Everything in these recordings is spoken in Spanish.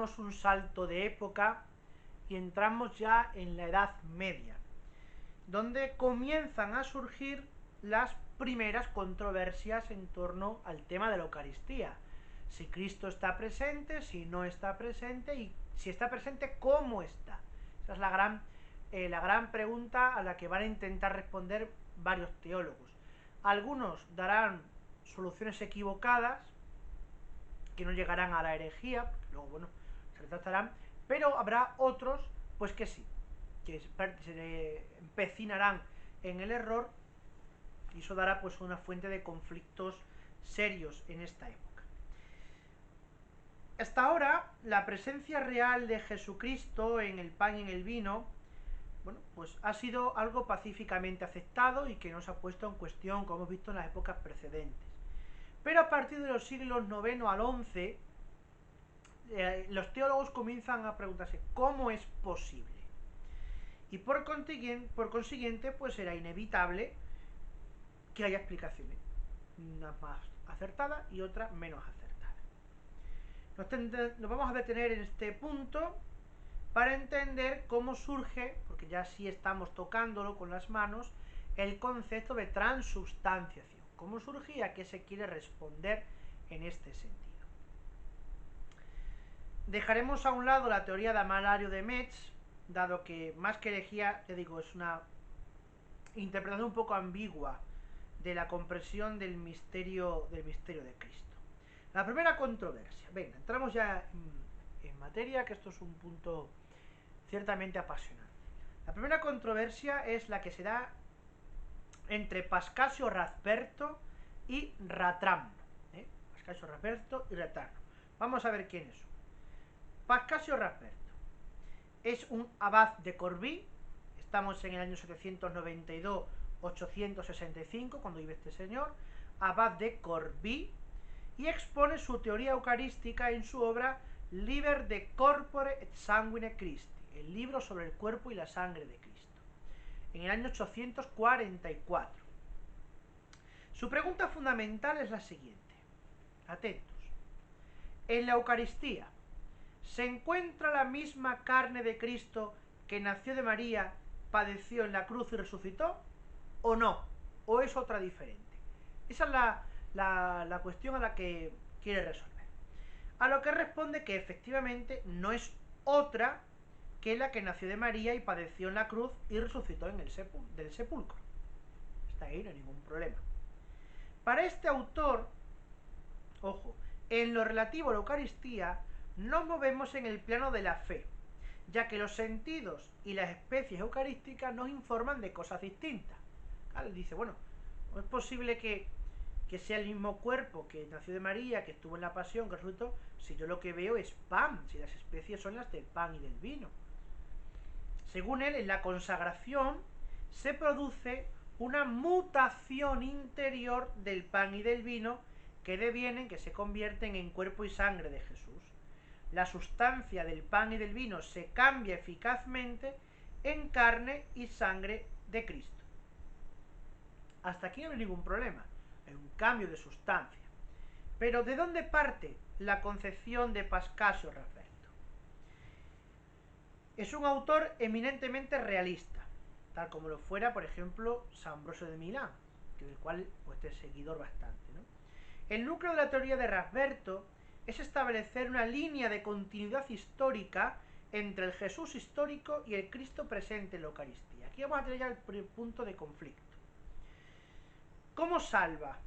damos un salto de época y entramos ya en la Edad Media, donde comienzan a surgir las primeras controversias en torno al tema de la Eucaristía. Si Cristo está presente, si no está presente, y si está presente, ¿cómo está? Esa es la gran pregunta a la que van a intentar responder varios teólogos. Algunos darán soluciones equivocadas, que no llegarán a la herejía, porque luego, bueno, se retratarán, pero habrá otros, pues que sí, que se empecinarán en el error, y eso dará pues una fuente de conflictos serios en esta época. Hasta ahora, la presencia real de Jesucristo en el pan y en el vino, bueno, pues ha sido algo pacíficamente aceptado y que no se ha puesto en cuestión, como hemos visto en las épocas precedentes. Pero a partir de los siglos IX al XI, los teólogos comienzan a preguntarse ¿cómo es posible? Y por consiguiente, pues será inevitable que haya explicaciones, una más acertada y otra menos acertada. Nos vamos a detener en este punto para entender cómo surge, porque ya sí estamos tocándolo con las manos, el concepto de transubstanciación. ¿Cómo surge y a qué se quiere responder en este sentido? Dejaremos a un lado la teoría de Amalario de Metz, dado que más que herejía, te digo, es una interpretación un poco ambigua de la comprensión del misterio de Cristo. La primera controversia. Venga, entramos ya en materia, que esto es un punto ciertamente apasionante. La primera controversia es la que se da entre Pascasio Radberto y Ratramno. Pascasio Radberto y Ratramno. Vamos a ver quién es. Pascasio Radberto es un abad de Corbie. Estamos en el año 792-865, cuando vive este señor, abad de Corbie, y expone su teoría eucarística en su obra Liber de Corpore et Sanguine Christi, el libro sobre el cuerpo y la sangre de Cristo, en el año 844. Su pregunta fundamental es la siguiente, atentos: en la Eucaristía, ¿se encuentra la misma carne de Cristo que nació de María, padeció en la cruz y resucitó? ¿O no? ¿O es otra diferente? Esa es la cuestión a la que quiere resolver. A lo que responde que efectivamente no es otra que la que nació de María y padeció en la cruz y resucitó en del sepulcro. Está ahí, no hay ningún problema. Para este autor, ojo, en lo relativo a la Eucaristía, nos movemos en el plano de la fe, ya que los sentidos y las especies eucarísticas nos informan de cosas distintas. Él dice, bueno, no es posible que sea el mismo cuerpo que nació de María, que estuvo en la pasión, que resucitó, si yo lo que veo es pan, si las especies son las del pan y del vino. Según él, en la consagración se produce una mutación interior del pan y del vino que devienen, que se convierten en cuerpo y sangre de Jesús. La sustancia del pan y del vino se cambia eficazmente en carne y sangre de Cristo. Hasta aquí no hay ningún problema, hay un cambio de sustancia. Pero ¿de dónde parte la concepción de Pascasio Radberto? Es un autor eminentemente realista, tal como lo fuera, por ejemplo, San Ambrosio de Milán, del cual pues es seguidor bastante, ¿no? El núcleo de la teoría de Radberto es establecer una línea de continuidad histórica entre el Jesús histórico y el Cristo presente en la Eucaristía. Aquí vamos a tener ya el punto de conflicto. ¿Cómo salva?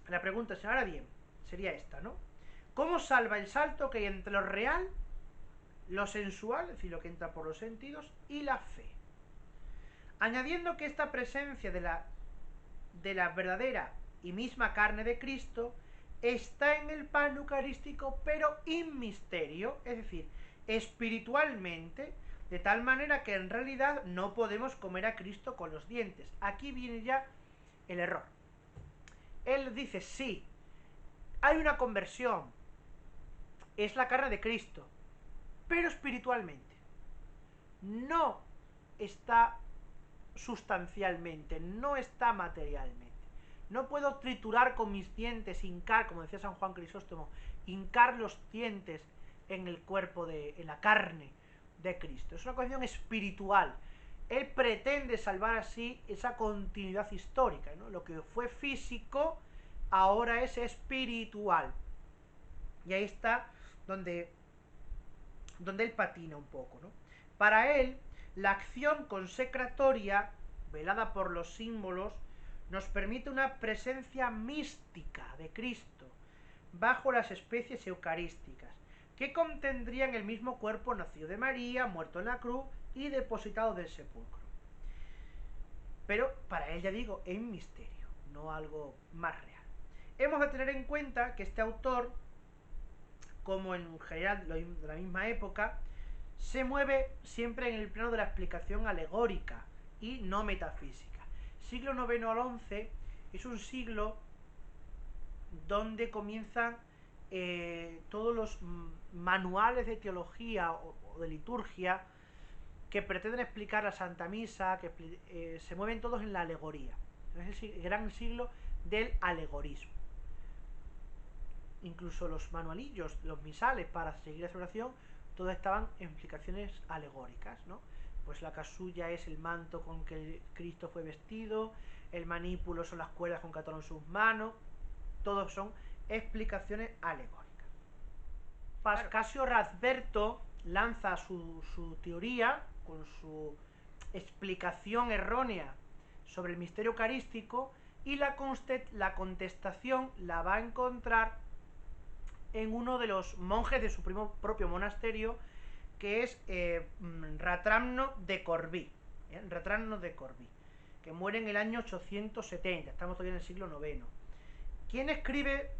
La pregunta, ahora bien, sería esta, ¿no? ¿Cómo salva el salto que hay entre lo real, lo sensual, es decir, lo que entra por los sentidos, y la fe? Añadiendo que esta presencia de la verdadera y misma carne de Cristo está en el pan eucarístico, pero in misterio, es decir, espiritualmente, de tal manera que en realidad no podemos comer a Cristo con los dientes. Aquí viene ya el error. Él dice, sí, hay una conversión, es la carne de Cristo, pero espiritualmente. No está sustancialmente, no está materialmente. No puedo triturar con mis dientes, hincar, como decía San Juan Crisóstomo, hincar los dientes en el cuerpo, en la carne de Cristo. Es una concepción espiritual. Él pretende salvar así esa continuidad histórica, ¿no? Lo que fue físico ahora es espiritual. Y ahí está donde él patina un poco, ¿no? Para él, la acción consecratoria, velada por los símbolos, nos permite una presencia mística de Cristo bajo las especies eucarísticas, que contendrían el mismo cuerpo nacido de María, muerto en la cruz y depositado del sepulcro. Pero para él, ya digo, es un misterio, no algo más real. Hemos de tener en cuenta que este autor, como en general de la misma época, se mueve siempre en el plano de la explicación alegórica y no metafísica. Siglo IX al XI es un siglo donde comienzan todos los manuales de teología o de liturgia que pretenden explicar la Santa Misa, que se mueven todos en la alegoría. Es el gran siglo del alegorismo. Incluso los manualillos, los misales para seguir la celebración, todos estaban en explicaciones alegóricas, ¿no? Pues la casulla es el manto con que Cristo fue vestido, el manípulo son las cuerdas con que ataron sus manos, todos son explicaciones alegóricas. Pascasio Radberto lanza su teoría con su explicación errónea sobre el misterio eucarístico y la contestación la va a encontrar en uno de los monjes de su propio monasterio, que es Ratramno de Corbie, Ratramno de Corbie, que muere en el año 870, estamos todavía en el siglo IX. Quien escribe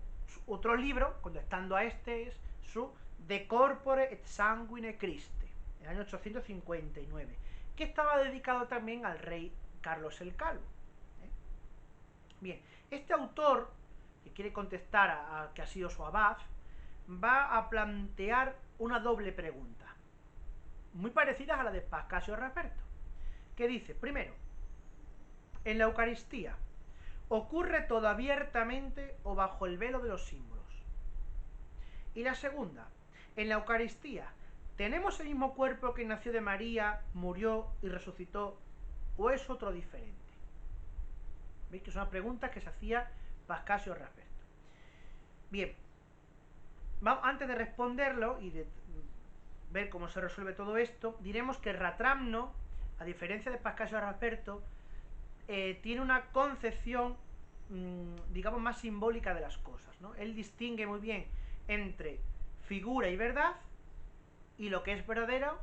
otro libro, contestando a este, es su De Corpore et Sanguine Christi, en el año 859, que estaba dedicado también al rey Carlos el Calvo. Bien, este autor, que quiere contestar a que ha sido su abad, va a plantear una doble pregunta, muy parecidas a la de Pascasio Radberto, que dice, primero, en la Eucaristía, ¿ocurre todo abiertamente o bajo el velo de los símbolos? Y la segunda, en la Eucaristía, ¿tenemos el mismo cuerpo que nació de María, murió y resucitó, o es otro diferente? ¿Veis que es una pregunta que se hacía Pascasio Radberto? Bien, antes de responderlo y de ver cómo se resuelve todo esto, diremos que Ratramno, a diferencia de Pascasio Radberto, tiene una concepción, digamos, más simbólica de las cosas, ¿no? Él distingue muy bien entre figura y verdad, y lo que es verdadero,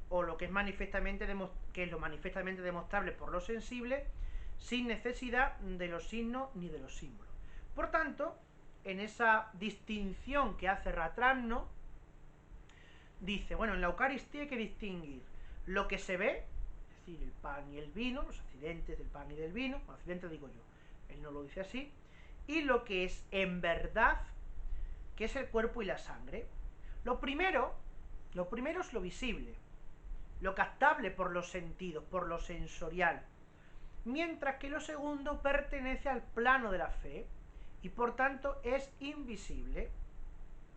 o lo que es manifiestamente demostrable por lo sensible, sin necesidad de los signos ni de los símbolos. Por tanto, en esa distinción que hace Ratramno, dice, bueno, en la Eucaristía hay que distinguir lo que se ve, es decir, el pan y el vino, los accidentes del pan y del vino, bueno, accidentes digo yo, él no lo dice así, y lo que es en verdad, que es el cuerpo y la sangre. Lo primero es lo visible, lo captable por los sentidos, por lo sensorial, mientras que lo segundo pertenece al plano de la fe y por tanto es invisible.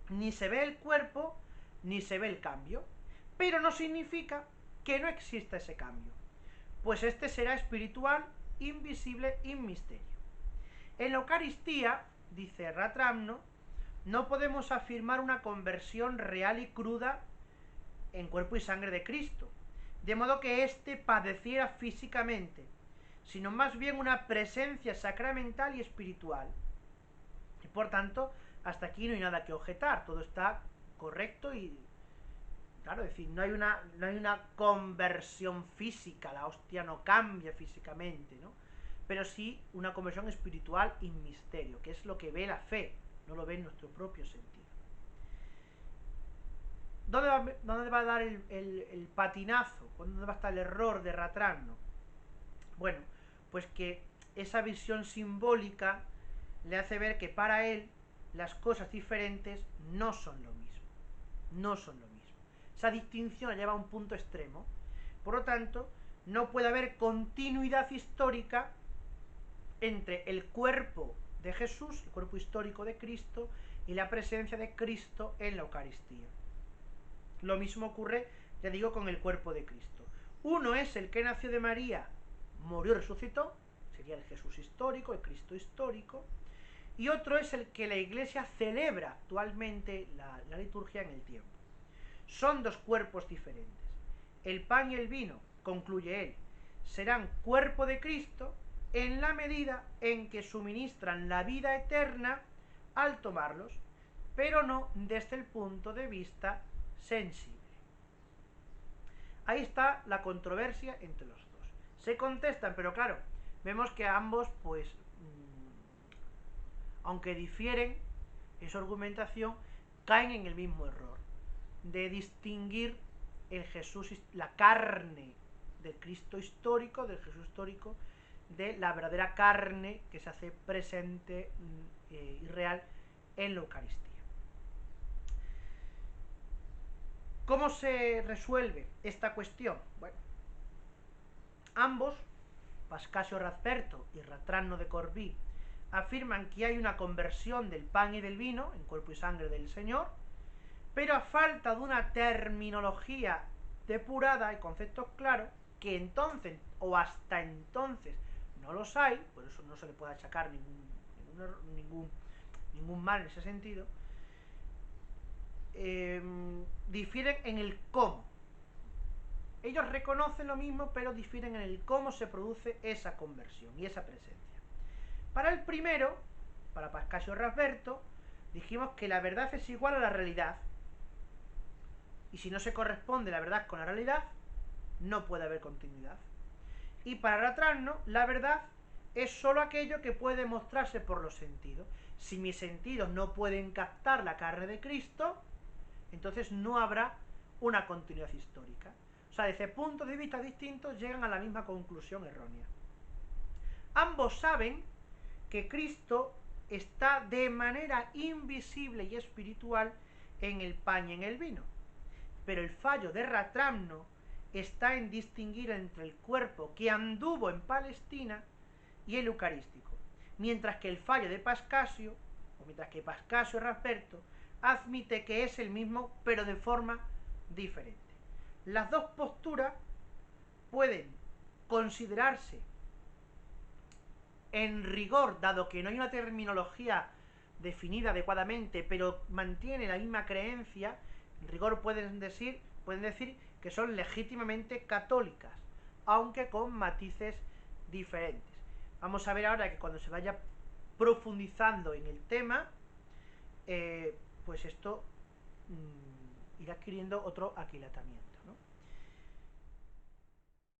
Ni se ve el cuerpo, ni se ve el cambio, pero no significa que no exista ese cambio, pues este será espiritual, invisible y misterio. En la Eucaristía, dice Ratramno, no podemos afirmar una conversión real y cruda en cuerpo y sangre de Cristo, de modo que éste padeciera físicamente, sino más bien una presencia sacramental y espiritual. Y por tanto, hasta aquí no hay nada que objetar, todo está correcto y, claro, es decir, no hay una conversión física, la hostia no cambia físicamente, ¿no? Pero sí una conversión espiritual y misterio, que es lo que ve la fe, no lo ve en nuestro propio sentido. ¿Dónde va a dar el patinazo? ¿Dónde va a estar el error de Ratramno? Bueno, pues que esa visión simbólica le hace ver que para él las cosas diferentes no son lo mismo. No son lo mismo. Esa distinción la lleva a un punto extremo. Por lo tanto, no puede haber continuidad histórica entre el cuerpo de Jesús, el cuerpo histórico de Cristo, y la presencia de Cristo en la Eucaristía. Lo mismo ocurre, ya digo, con el cuerpo de Cristo. Uno es el que nació de María, murió y resucitó, sería el Jesús histórico, el Cristo histórico, y otro es el que la Iglesia celebra actualmente la liturgia en el tiempo. Son dos cuerpos diferentes. El pan y el vino, concluye él, serán cuerpo de Cristo en la medida en que suministran la vida eterna al tomarlos, pero no desde el punto de vista sensible. Ahí está la controversia entre los dos. Se contestan, pero claro, vemos que ambos, pues, aunque difieren en su argumentación, caen en el mismo error de distinguir el Jesús, la carne del Cristo histórico, del Jesús histórico, de la verdadera carne que se hace presente y real en la Eucaristía. ¿Cómo se resuelve esta cuestión? Bueno, ambos, Pascasio Radberto y Ratrano de Corbí, afirman que hay una conversión del pan y del vino en cuerpo y sangre del Señor, pero a falta de una terminología depurada y conceptos claros, que entonces o hasta entonces no los hay, por eso no se le puede achacar ningún mal en ese sentido, difieren en el cómo. Ellos reconocen lo mismo, pero difieren en el cómo se produce esa conversión y esa presencia. Para el primero, para Pascasio Radberto, dijimos que la verdad es igual a la realidad, y si no se corresponde la verdad con la realidad, no puede haber continuidad. Y para Ratrano, la verdad es sólo aquello que puede mostrarse por los sentidos. Si mis sentidos no pueden captar la carne de Cristo, entonces no habrá una continuidad histórica. O sea, desde puntos de vista distintos llegan a la misma conclusión errónea. Ambos saben que Cristo está de manera invisible y espiritual en el pan y en el vino. Pero el fallo de Ratrano está en distinguir entre el cuerpo que anduvo en Palestina y el eucarístico, mientras que el fallo de Pascasio, o mientras que Pascasio Radberto, admite que es el mismo, pero de forma diferente. Las dos posturas pueden considerarse en rigor, dado que no hay una terminología definida adecuadamente, pero mantiene la misma creencia, en rigor pueden decir que son legítimamente católicas, aunque con matices diferentes. Vamos a ver ahora que cuando se vaya profundizando en el tema, pues esto irá adquiriendo otro aquilatamiento.